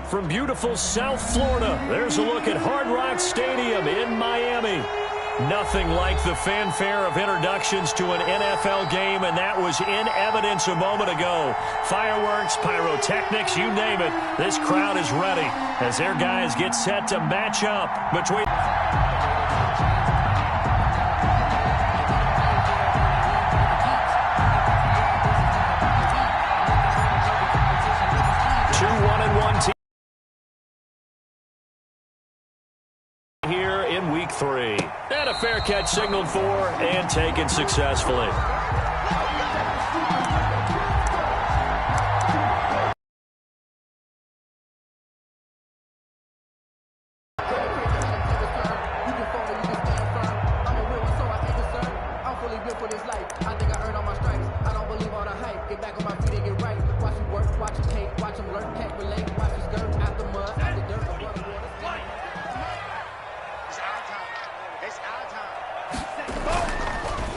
From beautiful South Florida, there's a look at Hard Rock Stadium in Miami. Nothing like the fanfare of introductions to an NFL game, and that was in evidence a moment ago. Fireworks, pyrotechnics, you name it. This crowd is ready as their guys get set to match up between... Two 1-1 teams here in week 3. And a fair catch signaled for and taken successfully.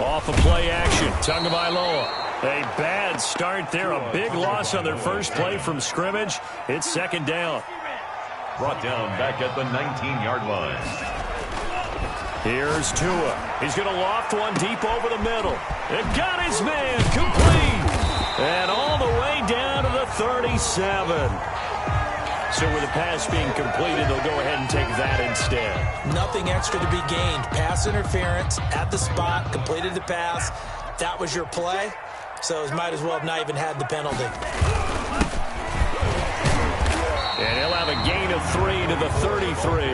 Off of play action, Tagovailoa. A bad start there, a big loss on their first play from scrimmage. It's second down. Brought down back at the 19-yard line. Here's Tua. He's going to loft one deep over the middle. It got his man, complete. And all the way down to the 37. So with the pass being completed, they'll go ahead and take that instead. Nothing extra to be gained. Pass interference at the spot, completed the pass. That was your play, so it might as well have not even had the penalty. And he'll have a gain of 3 to the 33.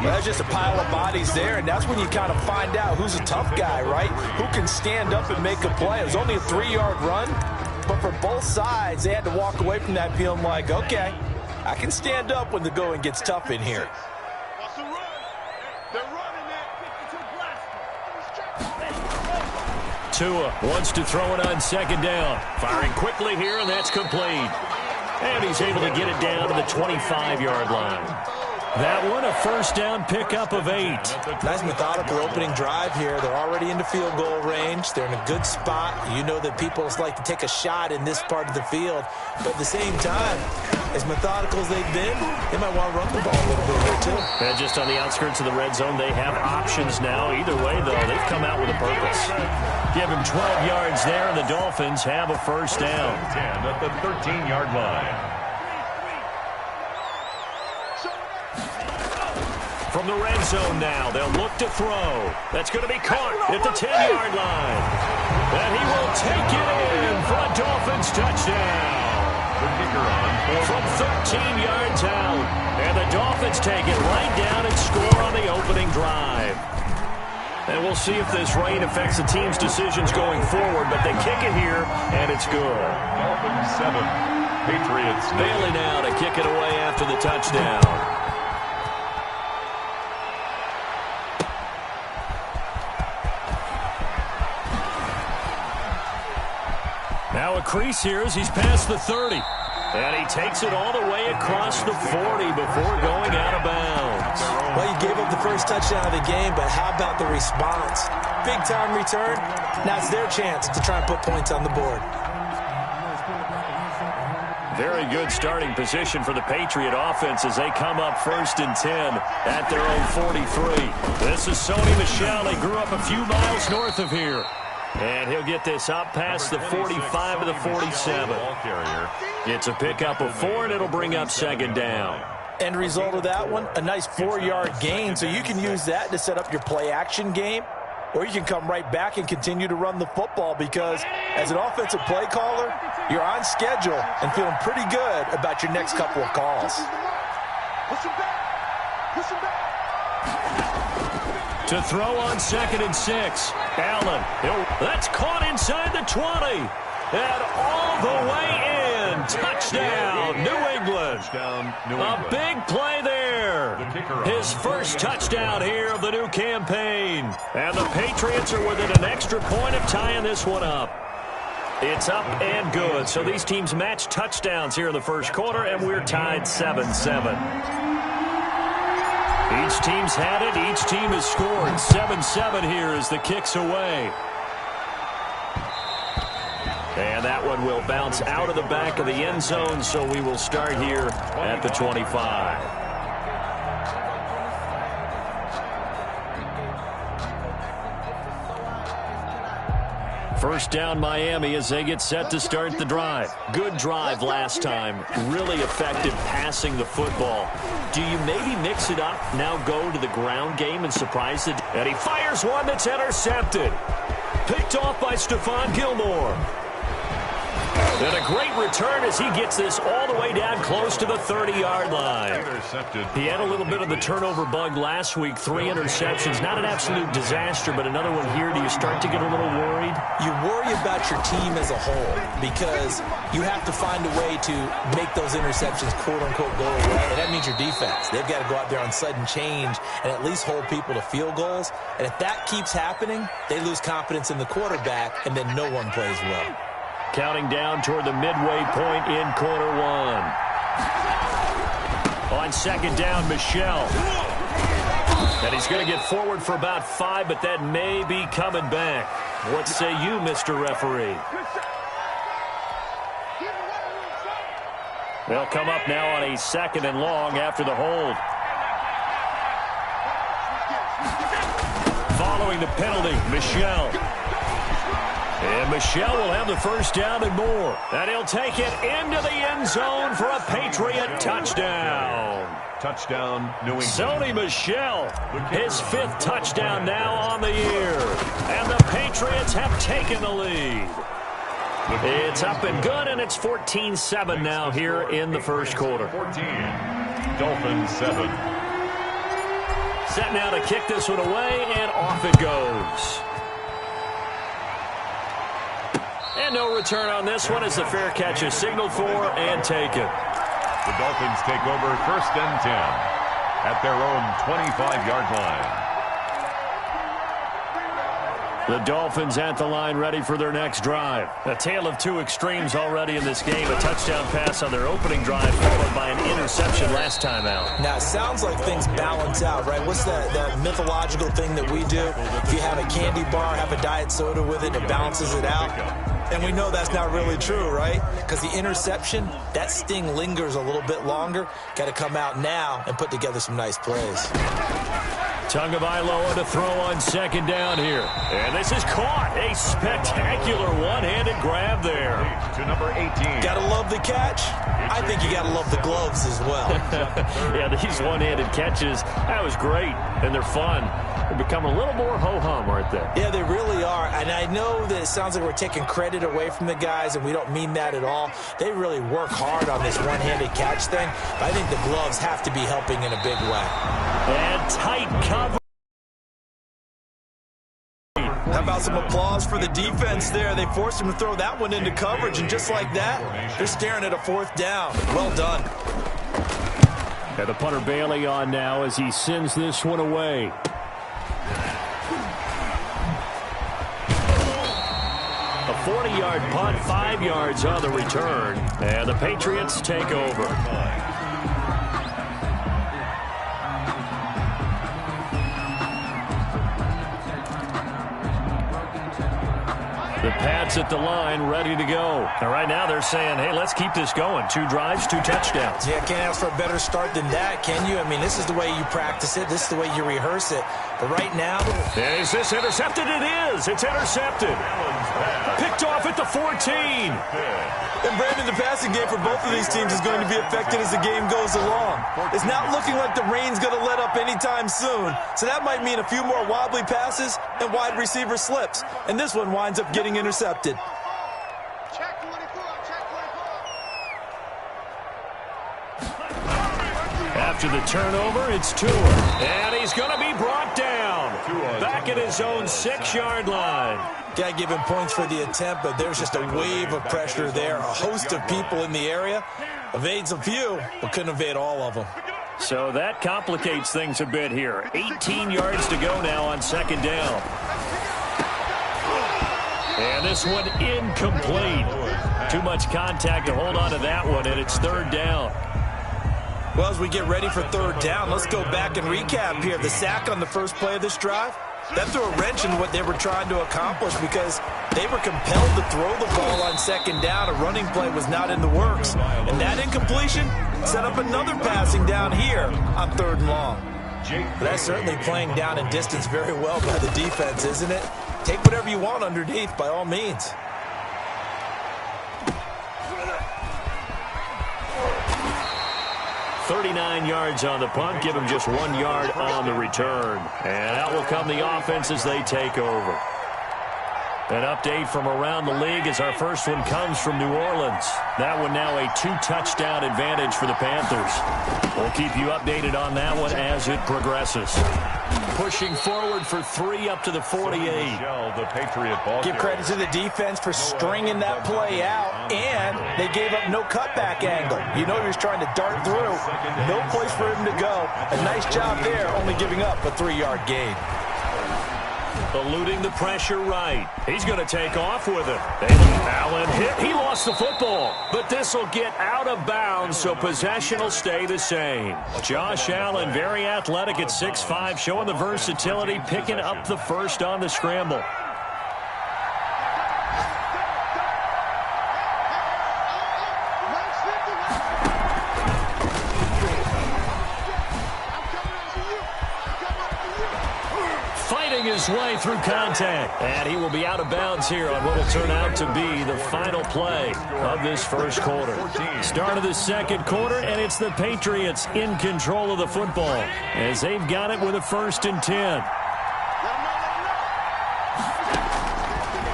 Well, there's just a pile of bodies there, and that's when you kind of find out who's a tough guy, right? Who can stand up and make a play. It was only a 3-yard run. But for both sides, they had to walk away from that feeling like, okay, I can stand up when the going gets tough in here. Tua wants to throw it on second down. Firing quickly here, and that's complete. And he's able to get it down to the 25-yard line. That one, a first down pickup of 8. Nice methodical opening drive here. They're already into field goal range. They're in a good spot. You know that people like to take a shot in this part of the field. But at the same time, as methodical as they've been, they might want to run the ball a little bit here, too. And just on the outskirts of the red zone, they have options now. Either way, though, they've come out with a purpose. Give him 12 yards there, and the Dolphins have a first down. 10 at the 13-yard line. From the red zone now, they'll look to throw. That's going to be caught at the 10-yard line. And he will take it in for a Dolphins touchdown. The kicker on from 13 yards out. And the Dolphins take it right down and score on the opening drive. And we'll see if this rain affects the team's decisions going forward, but they kick it here, and it's good. Dolphins 7, Patriots 9. Bailey now to kick it away after the touchdown. Now a crease here as he's past the 30. And he takes it all the way across the 40 before going out of bounds. Well, you gave up the first touchdown of the game, but how about the response? Big-time return. Now it's their chance to try and put points on the board. Very good starting position for the Patriot offense as they come up 1st and 10 at their own 43. This is Sony Michel. He grew up a few miles north of here. And he'll get this up past the 45 to the 47. It's a pickup of 4, and it'll bring up second down. End result of that one, a nice 4-yard gain. So you can use that to set up your play-action game, or you can come right back and continue to run the football because as an offensive play caller, you're on schedule and feeling pretty good about your next couple of calls. To throw on 2nd and 6. Allen, that's caught inside the 20. And all the way in. Touchdown, New England. A big play there. His first touchdown here of the new campaign. And the Patriots are within an extra point of tying this one up. It's up and good. So these teams match touchdowns here in the first quarter, and we're tied 7-7. Each team's had it. Each team has scored. 7-7 here as the kick's away. And that one will bounce out of the back of the end zone, so we will start here at the 25. First down, Miami, as they get set to start the drive. Good drive last time. Really effective passing the football. Do you maybe mix it up, now go to the ground game and surprise it? And he fires one that's intercepted. Picked off by Stephon Gilmore. And a great return as he gets this all the way down close to the 30-yard line. He had a little bit of the turnover bug last week, 3 interceptions. Not an absolute disaster, but another one here. Do you start to get a little worried? You worry about your team as a whole because you have to find a way to make those interceptions, quote-unquote, go away. And that means your defense. They've got to go out there on sudden change and at least hold people to field goals. And if that keeps happening, they lose confidence in the quarterback, and then no one plays well. Counting down toward the midway point in quarter one. On second down, Michel. And he's going to get forward for about 5, but that may be coming back. What say you, Mr. Referee? They'll come up now on a 2nd and long after the hold. Following the penalty, Michel. And Michel will have the first down and more. And he'll take it into the end zone for a Patriot touchdown. Touchdown, New England. Sony Michel, his 5th touchdown now on the year. And the Patriots have taken the lead. It's up and good, and it's 14-7 now here in the first quarter. 14, Dolphins 7. Set now to kick this one away, and off it goes. And no return on this one as the fair catch is signaled for and taken. The Dolphins take over 1st and 10 at their own 25-yard line. The Dolphins at the line ready for their next drive. A tale of 2 extremes already in this game. A touchdown pass on their opening drive followed by an interception last time out. Now, it sounds like things balance out, right? What's that mythological thing that we do? If you have a candy bar, have a diet soda with it, it balances it out. And we know that's not really true, right? Because the interception, that sting lingers a little bit longer. Got to come out now and put together some nice plays. Tagovailoa to throw on second down here. And this is caught. A spectacular one-handed grab there. To number 18. Got to love the catch. I think you got to love the gloves as well. Yeah, these one-handed catches, that was great. And they're fun. They're becoming a little more ho-hum, aren't they? Yeah, they really are. And I know that it sounds like we're taking credit away from the guys, and we don't mean that at all. They really work hard on this one-handed catch thing. But I think the gloves have to be helping in a big way. And tight cover. How about some applause for the defense there? They forced him to throw that one into coverage, and just like that, they're staring at a 4th down. Well done. And the punter Bailey on now as he sends this one away. A 40-yard punt, 5 yards on the return. And the Patriots take over. The Pats at the line, ready to go. And right now they're saying, hey, let's keep this going. 2 drives, 2 touchdowns. Yeah, can't ask for a better start than that, can you? I mean, this is the way you practice it. This is the way you rehearse it. But right now... Is this intercepted? It is. It's intercepted. Picked off at the 14. And Brandon, the passing game for both of these teams is going to be affected as the game goes along. It's not looking like the rain's going to let up anytime soon. So that might mean a few more wobbly passes and wide receiver slips. And this one winds up getting intercepted. After the turnover, it's Tua. And he's going to be brought down. Back at his own 6-yard line. Got to give him points for the attempt, but there's just a wave of pressure there. A host of people in the area. Evades a few, but couldn't evade all of them. So that complicates things a bit here. 18 yards to go now on second down. And this one incomplete. Too much contact to hold on to that one, and it's 3rd down. Well, as we get ready for 3rd down, let's go back and recap here. The sack on the first play of this drive, That threw a wrench in what they were trying to accomplish because they were compelled to throw the ball on second down. A running play was not in the works. And that incompletion set up another passing down here on 3rd and long. But that's certainly playing down in distance very well by the defense, isn't it? Take whatever you want underneath, by all means. "39 yards on the punt, give him just 1 yard on the return. And out will come the offense as they take over. An update from around the league as our first one comes from New Orleans. That one now a 2-touchdown advantage for the Panthers. We'll keep you updated on that one as it progresses. Pushing forward for 3 up to the 48. The Patriot ball. Give credit to the defense for stringing that play out, and they gave up no cutback angle. You know he was trying to dart through. No place for him to go. A nice job there, only giving up a 3-yard gain. Eluding the pressure right. He's going to take off with it. Allen hit. He lost the football. But this will get out of bounds, so possession will stay the same. Josh Allen, very athletic at 6'5", showing the versatility, picking up the first on the scramble. His way through contact, and he will be out of bounds here on what will turn out to be the final play of this first quarter. Start of the second quarter, and it's the Patriots in control of the football as they've got it with a 1st and 10.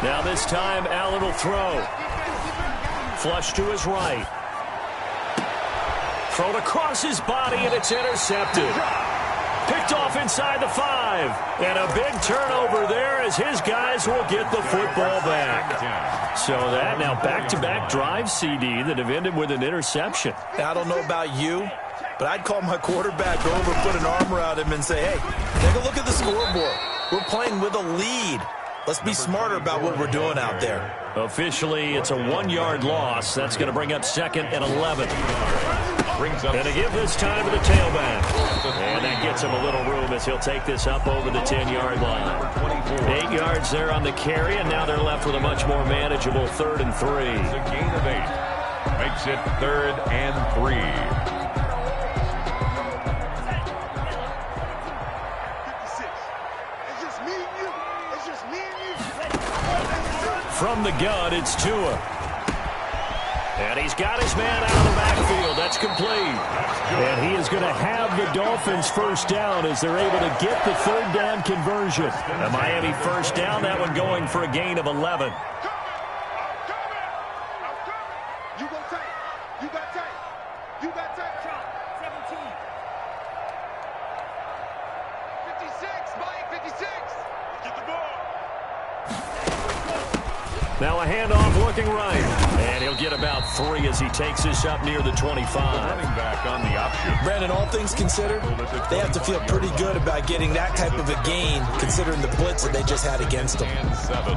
Now this time Allen will throw. Flush to his right. Thrown across his body, and it's intercepted. Picked off inside the 5. And a big turnover there as his guys will get the football back. So that now back-to-back drive CD that have ended with an interception. Now, I don't know about you, but I'd call my quarterback over, put an arm around him, and say, hey, take a look at the scoreboard. We're playing with a lead. Let's be smarter about what we're doing out there. Officially, it's a 1-yard loss. That's going to bring up 2nd and 11. And to give this time to the tailback. And that gets him a little room as he'll take this up over the 10-yard line. 8 yards there on the carry, and now they're left with a much more manageable 3rd and 3. It's a gain of 8. Makes it 3rd and 3. From the gun, it's Tua. And he's got his man out of the backfield. That's complete. And he is going to have the Dolphins first down as they're able to get the 3rd down conversion. A Miami first down, that one going for a gain of 11. Now a handoff looking right. And he'll get about 3 as he takes this up near the 25. Running back on the option. Brandon, all things considered, they have to feel pretty good about getting that type of a gain considering the blitz that they just had against them. 7.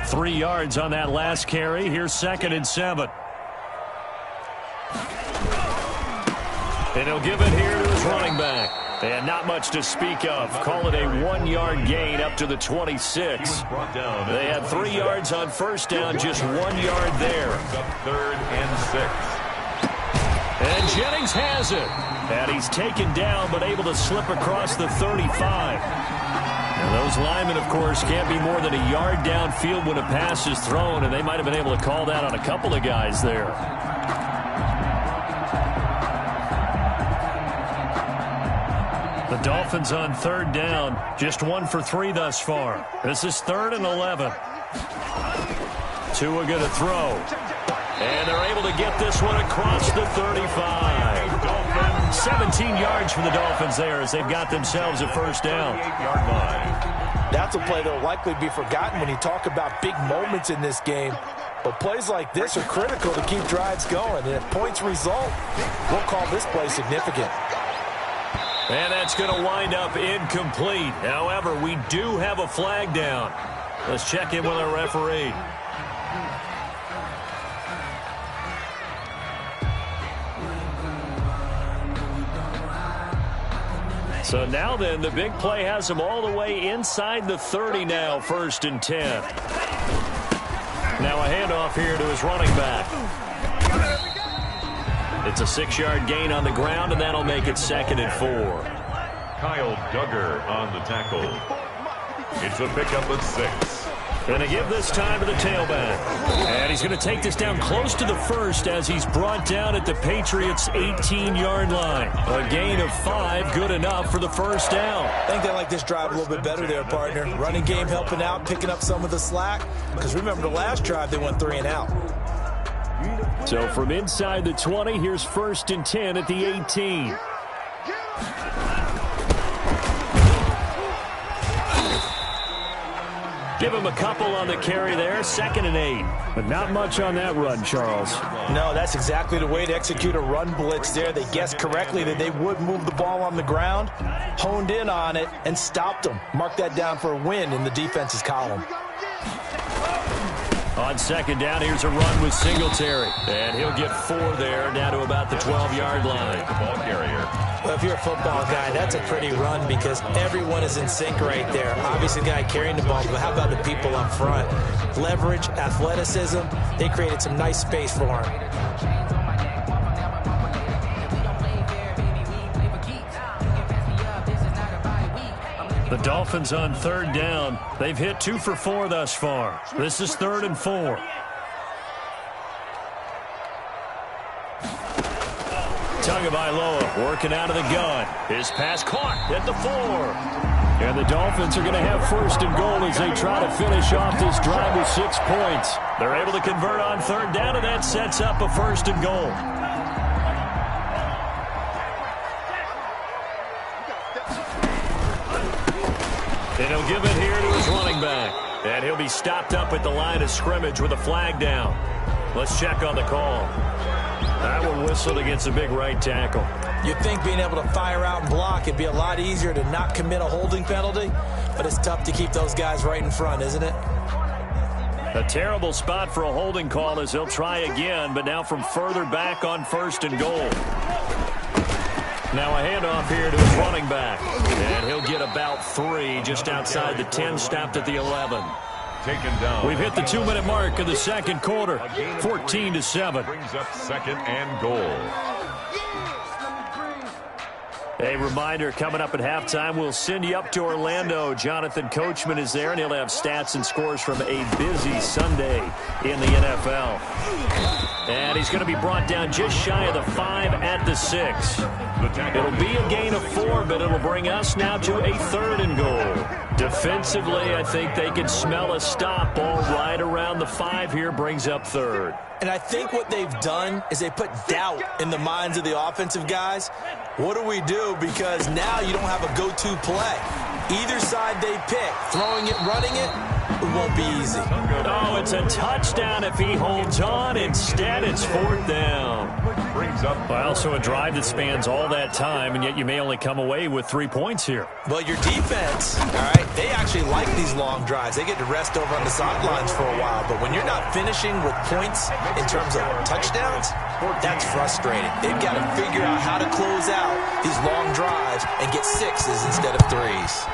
3 yards on that last carry. Here's 2nd and 7. And he'll give it here to his running back. And not much to speak of. Call it a 1-yard gain up to the 26. They had 3 yards on first down, just 1 yard there. 3rd and 6. And Jennings has it. And he's taken down, but able to slip across the 35. And those linemen, of course, can't be more than a yard downfield when a pass is thrown, and they might have been able to call that on a couple of guys there. The Dolphins on 3rd down, just 1 for 3 thus far. This is 3rd and 11. Tua going to throw. And they're able to get this one across the 35. 17 yards for the Dolphins there as they've got themselves a first down. That's a play that will likely be forgotten when you talk about big moments in this game. But plays like this are critical to keep drives going. And if points result, we'll call this play significant. And that's going to wind up incomplete. However, we do have a flag down. Let's check in with our referee. So now then, the big play has him all the way inside the 30 now, 1st and 10. Now a handoff here to his running back. It's a 6-yard gain on the ground, and that'll make it 2nd and 4. Kyle Duggar on the tackle. It's a pickup of 6. Going to give this time to the tailback. And he's going to take this down close to the 1st as he's brought down at the Patriots' 18-yard line. A gain of 5, good enough for the 1st down. I think they like this drive a little bit better there, partner. Running game helping out, picking up some of the slack. Because remember, the last drive, they went 3 and out. So from inside the 20, here's 1st and 10 at the 18. Give him a couple on the carry there, 2nd and 8. But not much on that run, Charles. No, that's exactly the way to execute a run blitz there. They guessed correctly that they would move the ball on the ground, honed in on it, and stopped them. Mark that down for a win in the defense's column. On 2nd down, here's a run with Singletary. And he'll get 4 there, down to about the 12-yard line. Ball carrier. Well, if you're a football guy, that's a pretty run because everyone is in sync right there. Obviously, the guy carrying the ball, but how about the people up front? Leverage, athleticism, they created some nice space for him. The Dolphins on 3rd down. They've hit 2 for 4 thus far. This is 3rd and 4. Tagovailoa working out of the gun. His pass caught at the 4. And the Dolphins are going to have 1st and goal as they try to finish off this drive with 6 points. They're able to convert on 3rd down, and that sets up a 1st and goal. And he'll give it here to his running back. And he'll be stopped up at the line of scrimmage with a flag down. Let's check on the call. That one whistled against a big right tackle. You'd think being able to fire out and block it'd be a lot easier to not commit a holding penalty, but it's tough to keep those guys right in front, isn't it? A terrible spot for a holding call as he'll try again, but now from further back on 1st and goal. Now a handoff here to his running back. And he'll get about 3 just outside the 10, stopped at the 11. Taken down. We've hit the 2-minute mark of the 2nd quarter, 14-7. Brings up 2nd and goal. A reminder, coming up at halftime, we'll send you up to Orlando. Jonathan Coachman is there, and he'll have stats and scores from a busy Sunday in the NFL. And he's going to be brought down just shy of the 5 at the 6. It'll be a gain of 4, but it'll bring us now to a 3rd and goal. Defensively, I think they can smell a stop ball right around the 5 here, brings up 3rd. And I think what they've done is they put doubt in the minds of the offensive guys. What do we do? Because now you don't have a go-to play. Either side they pick, throwing it, running it, it won't be easy. Oh, it's a touchdown if he holds on. Instead, it's 4th down. Brings up. Well, so a drive that spans all that time, and yet you may only come away with 3 points here. Well, your defense, all right, they actually like these long drives. They get to rest over on the sidelines for a while. But when you're not finishing with points in terms of touchdowns, that's frustrating. They've got to figure out how to close out these long drives and get 6s instead of 3s.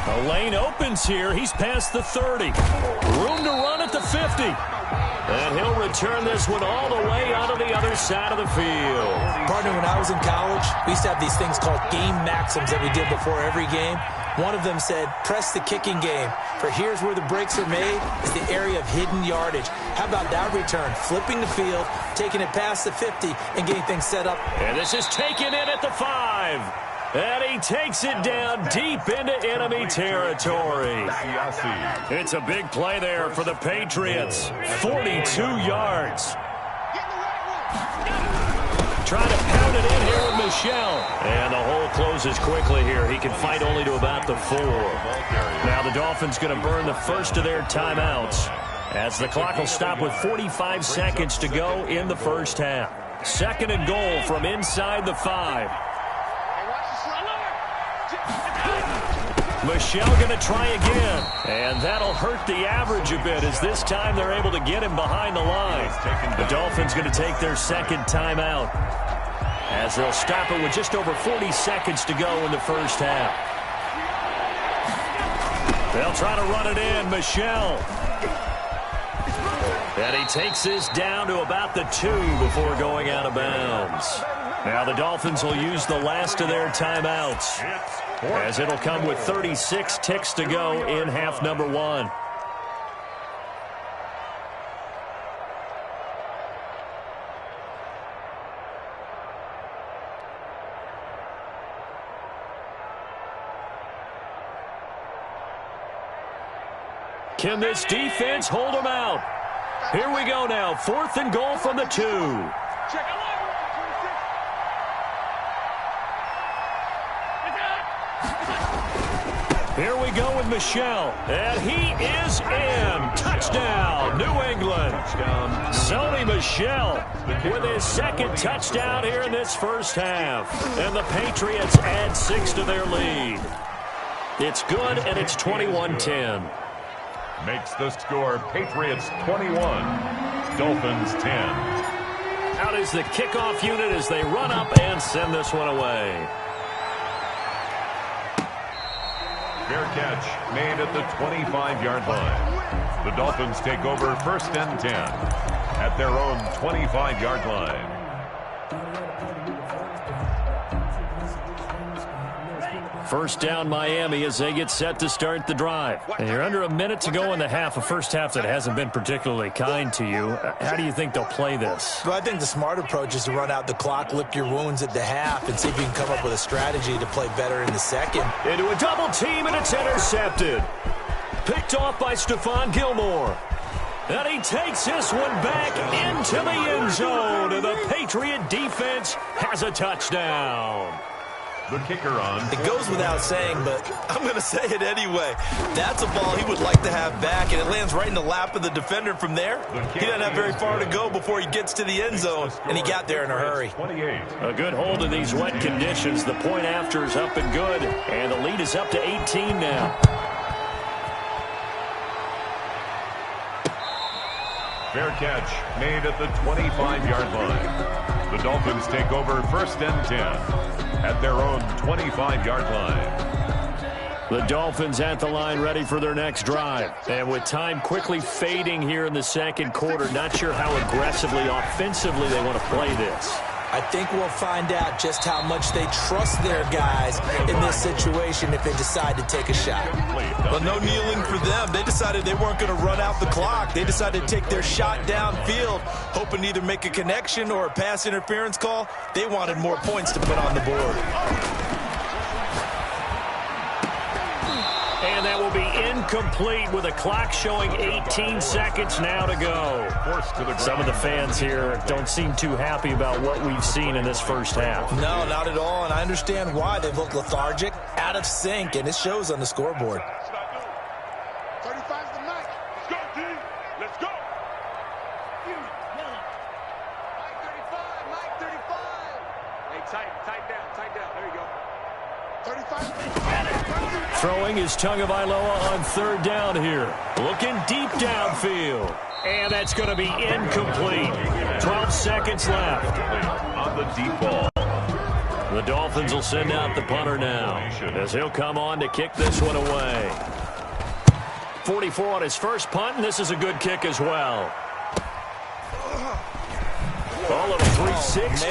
The lane opens here. He's past the 30. Room to run at the 50. And he'll return this one all the way onto the other side of the field. Partner, when I was in college, we used to have these things called game maxims that we did before every game. One of them said, press the kicking game. For here's where the breaks are made, is the area of hidden yardage. How about that return? Flipping the field, taking it past the 50, and getting things set up. And this is taken in at the 5. And he takes it down deep into enemy territory. It's a big play there for the Patriots. 42 yards. Trying to pound it in here with Michel. And the hole closes quickly here. He can fight only to about the 4. Now the Dolphins going to burn the first of their timeouts as the clock will stop with 45 seconds to go in the first half. 2nd and goal from inside the 5. Michel going to try again. And that'll hurt the average a bit as this time they're able to get him behind the line. The Dolphins going to take their second timeout as they'll stop it with just over 40 seconds to go in the first half. They'll try to run it in. Michel. And he takes this down to about the 2 before going out of bounds. Now the Dolphins will use the last of their timeouts as it'll come with 36 ticks to go in half number 1. Can this defense hold them out? Here we go now. 4th and goal from the 2. Here we go with Michel. And he is in. Touchdown, New England. Sony Michel with his second touchdown here in this first half. And the Patriots add 6 to their lead. It's good, and it's 21-10. Makes the score Patriots 21, Dolphins 10. Out is the kickoff unit as they run up and send this one away. Fair catch made at the 25-yard line. The Dolphins take over 1st and 10 at their own 25-yard line. First down Miami as they get set to start the drive. And you're under a minute to go in the half, a first half that hasn't been particularly kind to you. How do you think they'll play this? Well, I think the smart approach is to run out the clock, lick your wounds at the half, and see if you can come up with a strategy to play better in the second. Into a double team, and it's intercepted. Picked off by Stephon Gilmore. And he takes this one back into the end zone, and the Patriot defense has a touchdown. The kicker on. It goes without saying, but I'm going to say it anyway. That's a ball he would like to have back, and it lands right in the lap of the defender from there. He doesn't have very far to go before he gets to the end zone, and he got there in a hurry. 28. A good hold in these wet conditions. The point after is up and good, and the lead is up to 18 now. Fair catch made at the 25-yard line. The Dolphins take over 1st and 10 at their own 25-yard line. The Dolphins at the line ready for their next drive. And with time quickly fading here in the second quarter, not sure how aggressively, offensively they want to play this. I think we'll find out just how much they trust their guys in this situation if they decide to take a shot. Well, no kneeling for them. They decided they weren't going to run out the clock. They decided to take their shot downfield, hoping to either make a connection or a pass interference call. They wanted more points to put on the board. And that will be incomplete with a clock showing 18 seconds now to go. Some of the fans here don't seem too happy about what we've seen in this first half. No, not at all, and I understand why. They look lethargic, out of sync, and it shows on the scoreboard. 35's the night. Let's go, D. Let's go. Mike 35, Mike 35. Hey, tight down. There you go. 35. Throwing his Tagovailoa on 3rd down here. Looking deep downfield. And that's going to be incomplete. 12 seconds left. On the deep ball. The Dolphins will send out the punter now as he'll come on to kick this one away. 44 on his first punt, and this is a good kick as well. A little 360.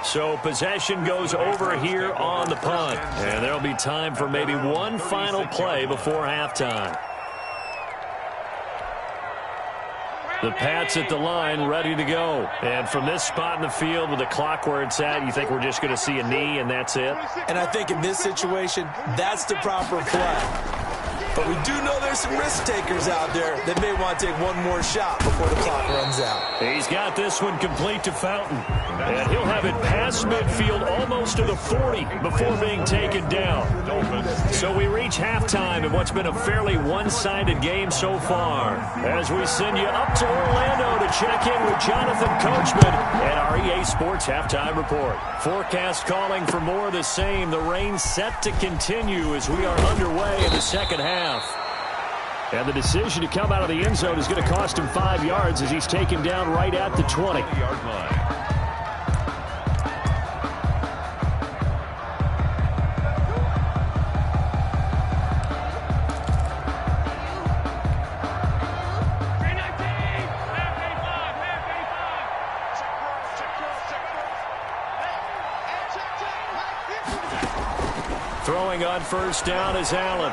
So possession goes over here on the punt. And there'll be time for maybe one final play before halftime. The Pats at the line ready to go. And from this spot in the field with the clock where it's at, you think we're just going to see a knee and that's it? And I think in this situation, that's the proper play. But we do know there's some risk takers out there that may want to take one more shot before the clock runs out. He's got this one complete to Fountain. And he'll have it past midfield almost to the 40 before being taken down. So we reach halftime in what's been a fairly one-sided game so far. As we send you up to Orlando to check in with Jonathan Coachman and our EA Sports Halftime Report. Forecast calling for more of the same. The rain set to continue as we are underway in the second half. And the decision to come out of the end zone is going to cost him 5 yards as he's taken down right at the 20-yard line. Throwing on first down is Allen.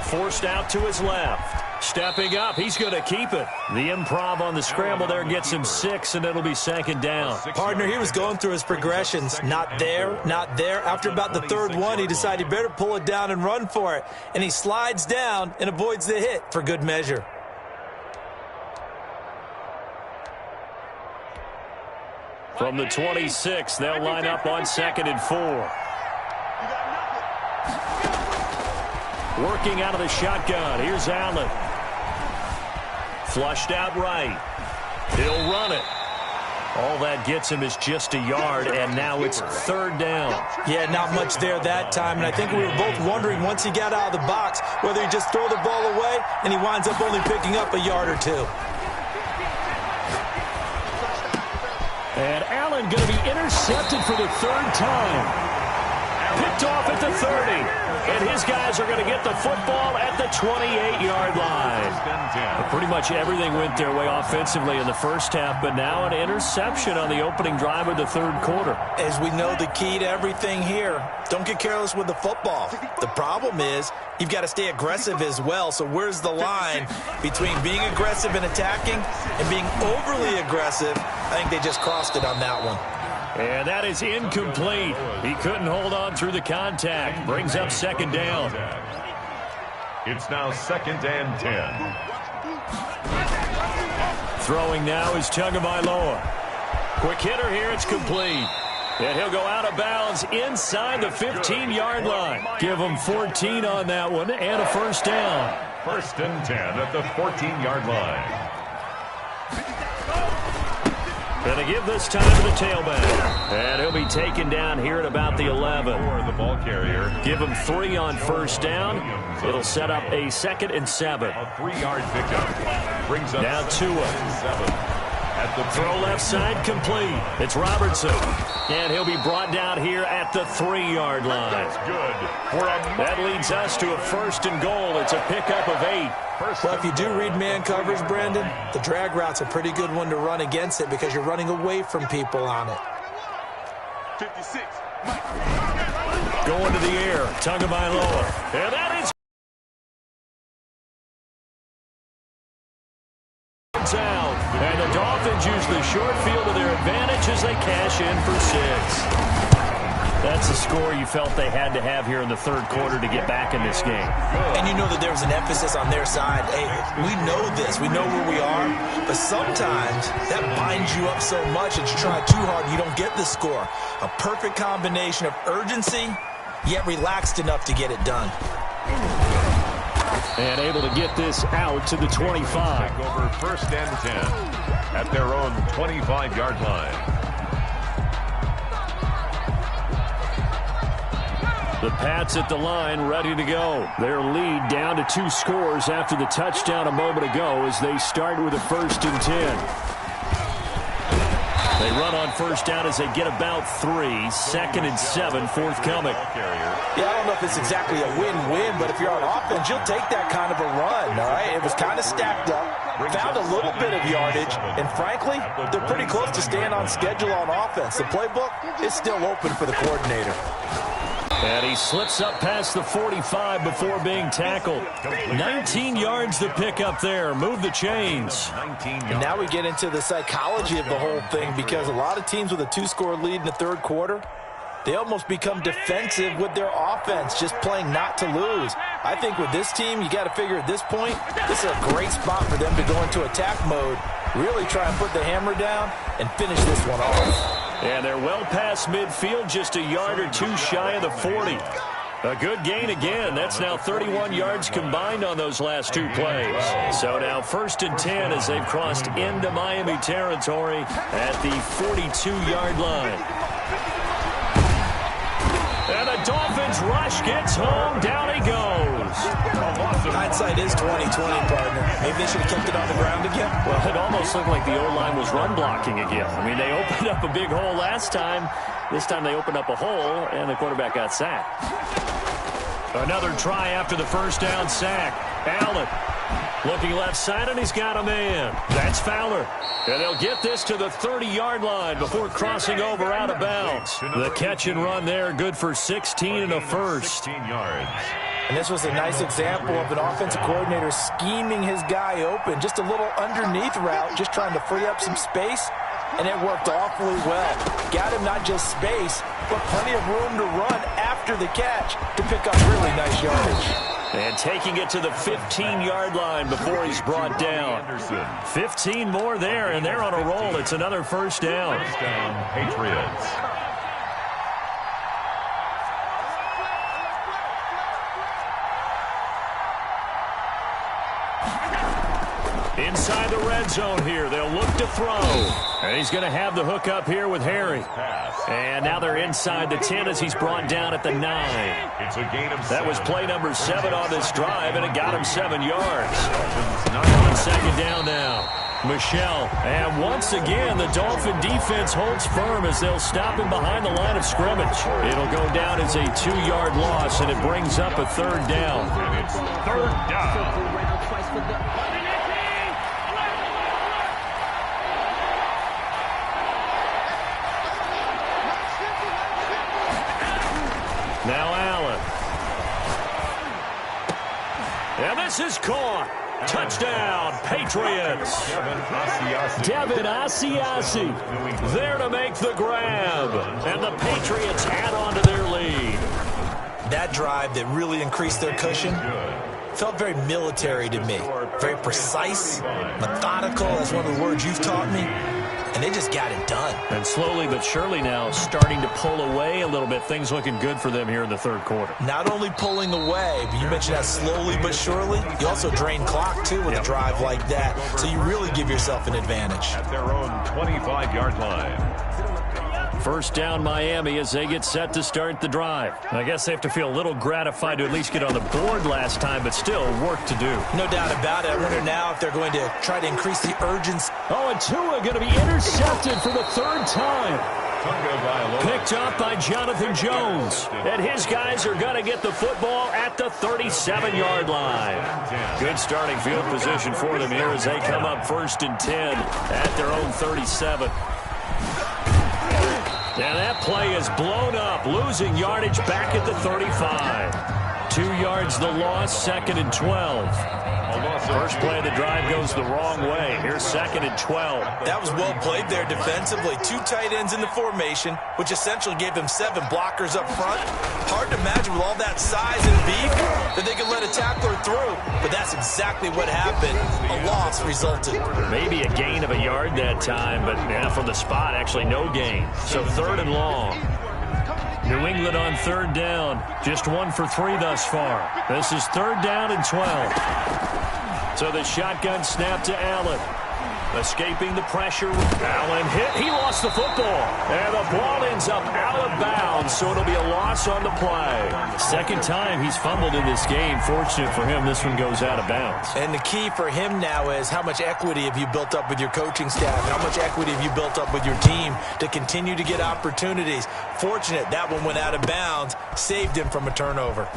Forced out to his left. Stepping up, he's going to keep it. The improv on the scramble there gets him 6, and it'll be second down. Partner, he was going through his progressions. Not there, not there. After about the third one, he decided he better pull it down and run for it. And he slides down and avoids the hit for good measure. From the 26, they'll line up on 2nd and 4. Working out of the shotgun. Here's Allen. Flushed out right. He'll run it. All that gets him is just a yard, and now it's 3rd down. Yeah, not much there that time, and I think we were both wondering once he got out of the box whether he just throw the ball away and he winds up only picking up a yard or 2. And Allen going to be intercepted for the 3rd time. Picked off at the 30. And his guys are going to get the football at the 28-yard line. Pretty much everything went their way offensively in the first half, but now an interception on the opening drive of the 3rd quarter. As we know, the key to everything here, don't get careless with the football. The problem is you've got to stay aggressive as well. So where's the line between being aggressive and attacking and being overly aggressive? I think they just crossed it on that one. And that is incomplete. He couldn't hold on through the contact. Brings up 2nd down. It's now 2nd and 10. Throwing now is Tagovailoa. Quick hitter here. It's complete. And he'll go out of bounds inside the 15-yard line. Give him 14 on that one and a 1st down. 1st and 10 at the 14-yard line. Going to give this time to the tailback. And he'll be taken down here at about the 11. The ball carrier. Give him 3 on 1st down. It'll set up a 2nd and 7. A 3-yard pickup. Brings up now Tua. 7. At the throw left side complete. It's Robertson. And he'll be brought down here at the 3-yard line. That's good. That leads us to a 1st and goal. It's a pickup of 8. Well, if you do read man coverage, Brendan, the drag route's a pretty good one to run against it because you're running away from people on it. 56. Going to the air. Tagovailoa. And that is out. And the Dolphins use the short field to their advantage as they cash in for 6. That's a score you felt they had to have here in the 3rd quarter to get back in this game. And you know that there was an emphasis on their side. Hey, we know this. We know where we are. But sometimes that binds you up so much that you try too hard and you don't get the score. A perfect combination of urgency, yet relaxed enough to get it done. And able to get this out to the 25. Over 1st and 10 at their own 25-yard line. The Pats at the line, ready to go. Their lead down to 2 scores after the touchdown a moment ago as they start with a 1st and 10. They run on 1st down as they get about 3. 2nd and 7 forthcoming. Yeah, I don't know if it's exactly a win-win, but if you're on offense, you'll take that kind of a run, all right? It was kind of stacked up, found a little bit of yardage, and frankly, they're pretty close to staying on schedule on offense. The playbook is still open for the coordinator. And he slips up past the 45 before being tackled. 19 yards to pick up there. Move the chains. And now we get into the psychology of the whole thing because a lot of teams with a 2-score lead in the 3rd quarter, they almost become defensive with their offense, just playing not to lose. I think with this team, you got to figure at this point, this is a great spot for them to go into attack mode, really try and put the hammer down and finish this one off. And they're well past midfield, just a yard or two shy of the 40. A good gain again. That's now 31 yards combined on those last two plays. So now 1st and 10 as they've crossed into Miami territory at the 42-yard line. And the Dolphins rush gets home. Down he goes. Hindsight is 20/20, partner. Maybe they should have kept it on the ground again. Well, it almost looked like the O-line was run blocking again. I mean, they opened up a big hole last time. This time they opened up a hole, and the quarterback got sacked. Another try after the first down sack. Allen looking left side, and he's got a man. That's Fowler. And they'll get this to the 30-yard line before crossing over out of bounds. The catch and run there, good for 16 and a first. 16 yards. And this was a nice example of an offensive coordinator scheming his guy open. Just a little underneath route, just trying to free up some space. And it worked awfully well. Got him not just space, but plenty of room to run after the catch to pick up really nice yardage. And taking it to the 15-yard line before he's brought down. 15 more there, and they're on a roll. It's another first down. First down, Patriots. Inside the red zone here. They'll look to throw. And he's going to have the hook up here with Harry. And now they're inside the 10 as he's brought down at the 9. It's a gain of 7. That was play number 7 on this drive, and it got him 7 yards. On second down now. Michelle. And once again, the Dolphin defense holds firm as they'll stop him behind the line of scrimmage. It'll go down as a 2-yard loss, and it brings up a third down. And it's third down. Now Allen. And this is caught. Touchdown, Patriots. Devin Asiasi there to make the grab. And the Patriots add on to their lead. That drive that really increased their cushion felt very military to me. Very precise, methodical, that's one of the words you've taught me. And they just got it done. And slowly but surely now starting to pull away a little bit. Things looking good for them here in the third quarter. Not only pulling away, but you mentioned that slowly but surely. You also drain clock, too, with a drive like that. So you really give yourself an advantage. At their own 25-yard line. First down Miami as they get set to start the drive. I guess they have to feel a little gratified to at least get on the board last time, but still work to do. No doubt about it. I wonder now if they're going to try to increase the urgency. Oh, and Tua going to be intercepted for the third time. Picked up by Jonathan Jones. And his guys are going to get the football at the 37-yard line. Good starting field position for them here as they come up 1st and 10 at their own 37. And that play is blown up, losing yardage back at the 35. 2 yards the loss, 2nd and 12. First play of the drive goes the wrong way. Here's 2nd and 12. That was well played there defensively. 2 tight ends in the formation, which essentially gave them 7 blockers up front. Hard to imagine with all that size and beef that they could let a tackler through. But that's exactly what happened. A loss resulted. Maybe a gain of a yard that time, but yeah, from the spot, actually no gain. So 3rd and long. New England on 3rd down. Just 1 for 3 thus far. This is 3rd down and 12. So the shotgun snap to Allen. Escaping the pressure. Allen hit. He lost the football. And the ball ends up out of bounds, so it'll be a loss on the play. 2nd time he's fumbled in this game. Fortunate for him, this one goes out of bounds. And the key for him now is how much equity have you built up with your coaching staff? How much equity have you built up with your team to continue to get opportunities? Fortunate that one went out of bounds, saved him from a turnover.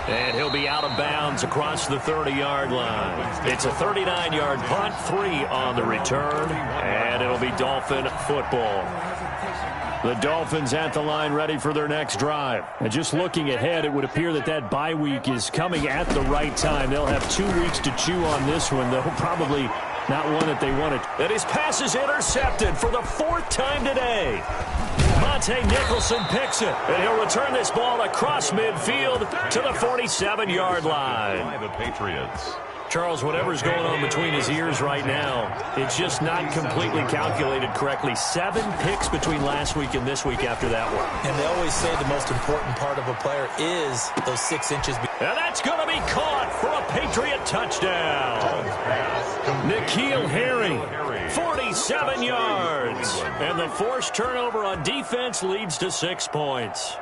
And he'll be out of bounds across the 30-yard line. It's a 39-yard punt, 3 on the return, and it'll be Dolphin football. The Dolphins at the line ready for their next drive. And just looking ahead, it would appear that that bye week is coming at the right time. They'll have 2 weeks to chew on this one. They'll probably Not one that they wanted. And his pass is intercepted for the 4th time today. Monte Nicholson picks it, and he'll return this ball across midfield to the 47-yard line. By the Patriots. Charles, whatever's going on between his ears right now, it's just not completely calculated correctly. 7 picks between last week and this week after that one. And they always say the most important part of a player is those 6 inches. And that's going to be caught for a Patriot touchdown. N'Keal Harry, 47 yards. And the forced turnover on defense leads to 6 points.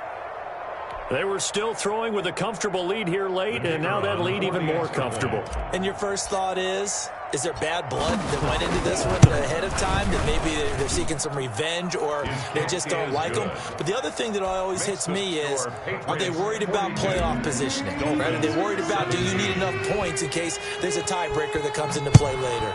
They were still throwing with a comfortable lead here late, and now that lead even more comfortable. And your first thought is there bad blood that went into this one ahead of time, that maybe they're seeking some revenge or they just don't like them? But the other thing that always hits me is, are they worried about playoff positioning? Right? Are they worried about, do you need enough points in case there's a tiebreaker that comes into play later?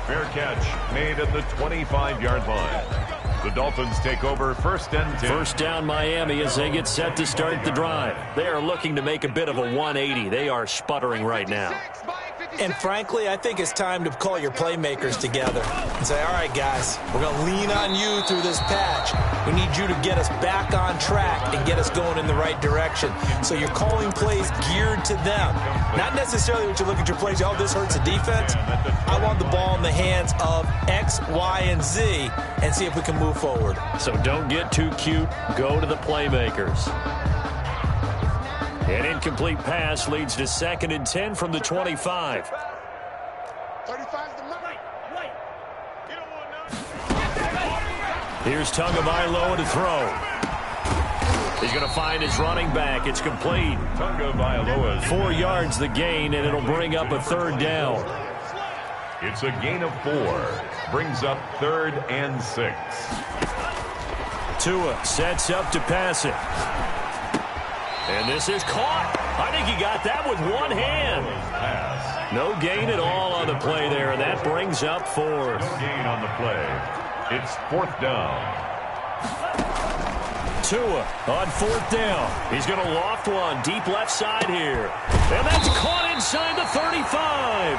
Fair catch made at the 25-yard line. The Dolphins take over 1st and 10. First down Miami as they get set to start the drive. They are looking to make a bit of a 180. They are sputtering right now. And frankly, I think it's time to call your playmakers together and say, all right, guys, we're going to lean on you through this patch. We need you to get us back on track and get us going in the right direction. So you're calling plays geared to them. Not necessarily what you look at your plays, oh, this hurts the defense. I want the ball in the hands of X, Y, and Z and see if we can move forward. So don't get too cute. Go to the playmakers. An incomplete pass leads to 2nd and 10 from the 25. 35's the number. Here's Tagovailoa to throw. He's going to find his running back. It's complete. Tagovailoa. 4 yards the gain, and it'll bring up a 3rd down. It's a gain of 4. Brings up 3rd and 6. Tua sets up to pass it. And this is caught. I think he got that with one hand. No gain at all on the play there, and that brings up 4th. No gain on the play. It's 4th down. Tua on 4th down. He's going to loft one deep left side here. And that's caught inside the 35.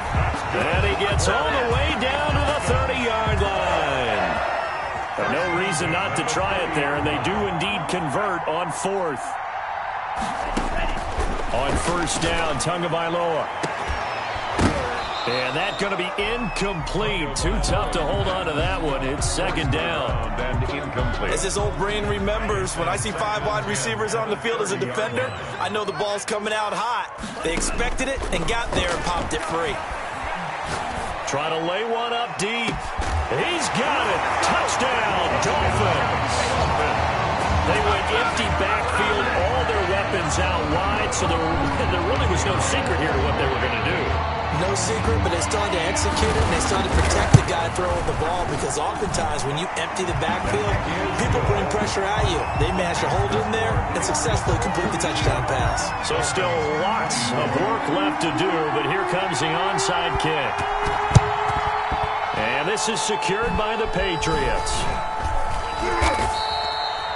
And he gets all the way down to the 30-yard line. But no reason not to try it there, and they do indeed convert on 4th. On 1st down, Tagovailoa. And that's going to be incomplete. Too tough to hold on to that one. It's 2nd down. And incomplete. As his old brain remembers, when I see 5 wide receivers on the field as a defender, I know the ball's coming out hot. They expected it and got there and popped it free. Try to lay one up deep. He's got it. Touchdown, Dolphins. They went empty backfield, all their weapons out wide, so there really was no secret here to what they were going to do. No secret, but they still had to execute it, and they still had to protect the guy throwing the ball, because oftentimes when you empty the backfield, people bring pressure at you. They managed to hold in there and successfully complete the touchdown pass. So still lots of work left to do, but here comes the onside kick. And this is secured by the Patriots.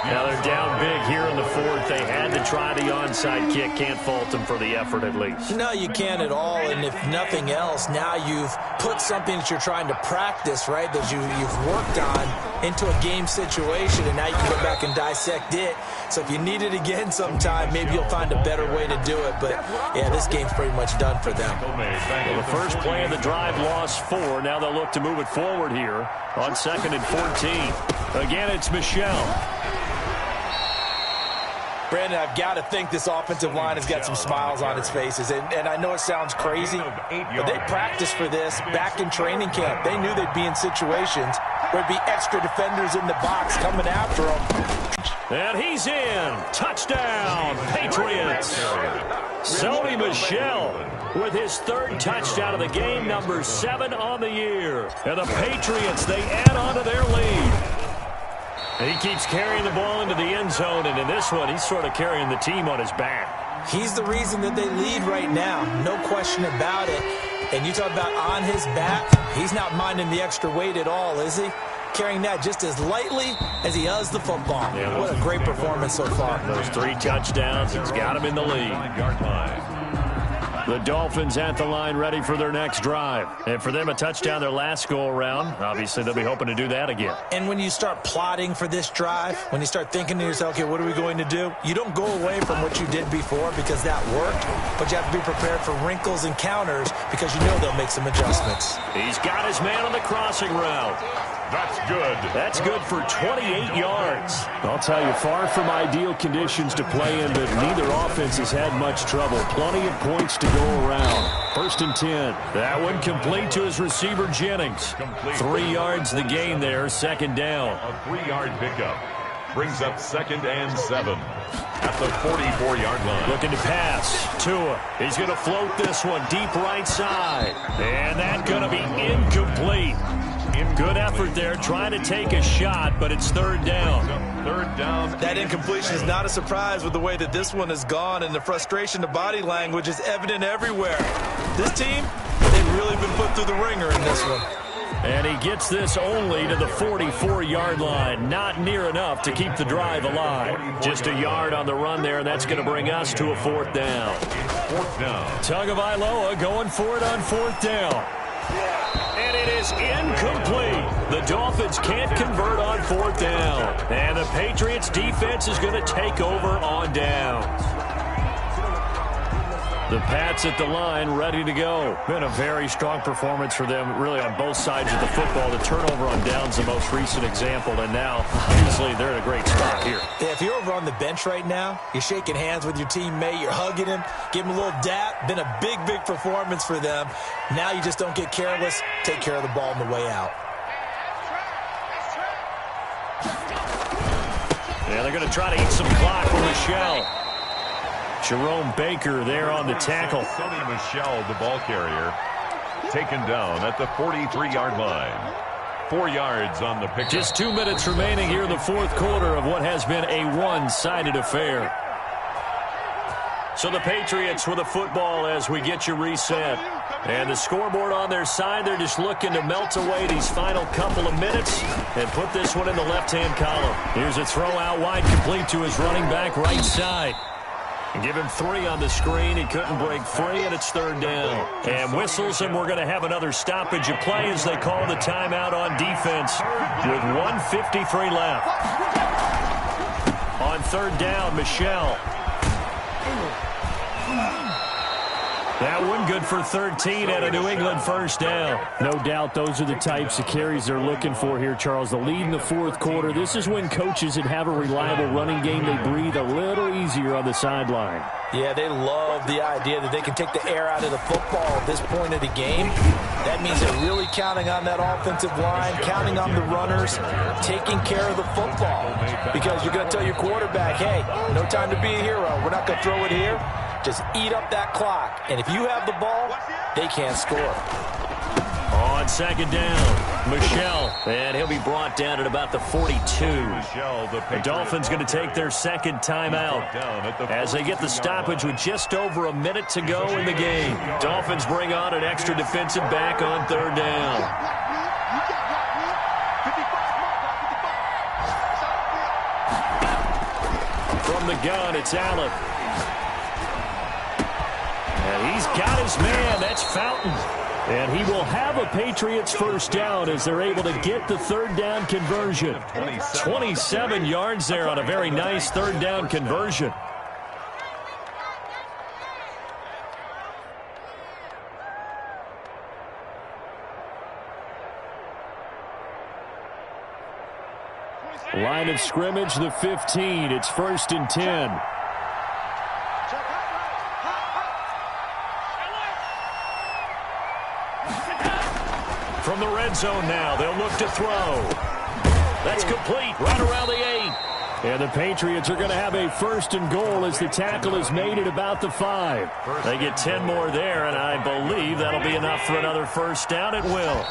Now they're down big here in the 4th. They had to try the onside kick. Can't fault them for the effort at least. No, you can't at all. And if nothing else, now you've put something that you're trying to practice, right, that you've worked on into a game situation, and now you can go back and dissect it. So if you need it again sometime, maybe you'll find a better way to do it. But, yeah, this game's pretty much done for them. Well, the first play of the drive lost 4. Now they'll look to move it forward here on 2nd and 14. Again, it's Michel. Brandon, I've got to think this offensive line has got some smiles on its faces. And I know it sounds crazy, but they practiced for this back in training camp. They knew they'd be in situations where there'd be extra defenders in the box coming after them. And he's in. Touchdown, Patriots. Sony Michel with his 3rd touchdown of the game, number 7 on the year. And the Patriots, they add on to their lead. And he keeps carrying the ball into the end zone, and in this one, he's sort of carrying the team on his back. He's the reason that they lead right now, no question about it. And you talk about on his back, he's not minding the extra weight at all, is he? Carrying that just as lightly as he does the football. Yeah, what a great performance so far. Those 3 touchdowns, it's got him in the lead. The Dolphins at the line ready for their next drive. And for them, a touchdown their last go-around. Obviously, they'll be hoping to do that again. And when you start plotting for this drive, when you start thinking to yourself, okay, what are we going to do? You don't go away from what you did before because that worked, but you have to be prepared for wrinkles and counters because you know they'll make some adjustments. He's got his man on the crossing route. That's good. That's good for 28 yards. I'll tell you, far from ideal conditions to play in, but neither offense has had much trouble. Plenty of points to go around. 1st and 10. That one complete to his receiver, Jennings. 3 yards the gain there, 2nd down. A 3-yard pickup brings up 2nd and 7 at the 44-yard line. Looking to pass. Tua. He's going to float this one deep right side. And that's going to be incomplete. Good effort there, trying to take a shot, but it's 3rd down. 3rd down. That incompletion is not a surprise with the way that this one has gone, and the frustration, the body language is evident everywhere. This team, they've really been put through the ringer in this one. And he gets this only to the 44-yard line. Not near enough to keep the drive alive. Just a yard on the run there, and that's going to bring us to a 4th down. 4th down. Tagovailoa going for it on 4th down. And it is incomplete. The Dolphins can't convert on 4th down. And the Patriots defense is going to take over on downs. The Pats at the line, ready to go. Been a very strong performance for them, really on both sides of the football. The turnover on downs, the most recent example, and now, obviously, they're in a great spot here. Yeah, if you're over on the bench right now, you're shaking hands with your teammate, you're hugging him, give him a little dap. Been a big, big performance for them. Now you just don't get careless. Take care of the ball on the way out. Yeah, they're going to try to eat some clock for Michelle. Jerome Baker there on the tackle. Sonny Michel, the ball carrier, taken down at the 43-yard line. 4 yards on the pick. Just 2 minutes remaining here in the 4th quarter of what has been a one-sided affair. So the Patriots with the football as we get you reset. And the scoreboard on their side, they're just looking to melt away these final couple of minutes and put this one in the left-hand column. Here's a throw out wide, complete to his running back right side. And give him 3 on the screen. He couldn't break free, and it's 3rd down. And whistles, and we're going to have another stoppage of play as they call the timeout on defense with 1:53 left. On 3rd down, Michelle. That one good for 13 and a New England 1st down. No doubt those are the types of carries they're looking for here, Charles. The lead in the 4th quarter. This is when coaches that have a reliable running game, they breathe a little easier on the sideline. Yeah, they love the idea that they can take the air out of the football at this point of the game. That means they're really counting on that offensive line, counting on the runners, taking care of the football. Because you're going to tell your quarterback, hey, no time to be a hero. We're not going to throw it here. Just eat up that clock. And if you have the ball, they can't score. On 2nd down, Michelle. And he'll be brought down at about the 42. The Dolphins going to take their 2nd timeout as they get the stoppage with just over a minute to go in the game. Dolphins bring on an extra defensive back on 3rd down. From the gun, it's Allen. And he's got his man. That's Fountain. And he will have a Patriots 1st down as they're able to get the 3rd down conversion. 27 yards there on a very nice 3rd down conversion. Line of scrimmage, the 15. It's 1st and 10. From the red zone now, they'll look to throw. That's complete, right around the 8. And the Patriots are going to have a 1st and goal as the tackle is made at about the 5. They get 10 more there, and I believe that'll be enough for another 1st down. It will.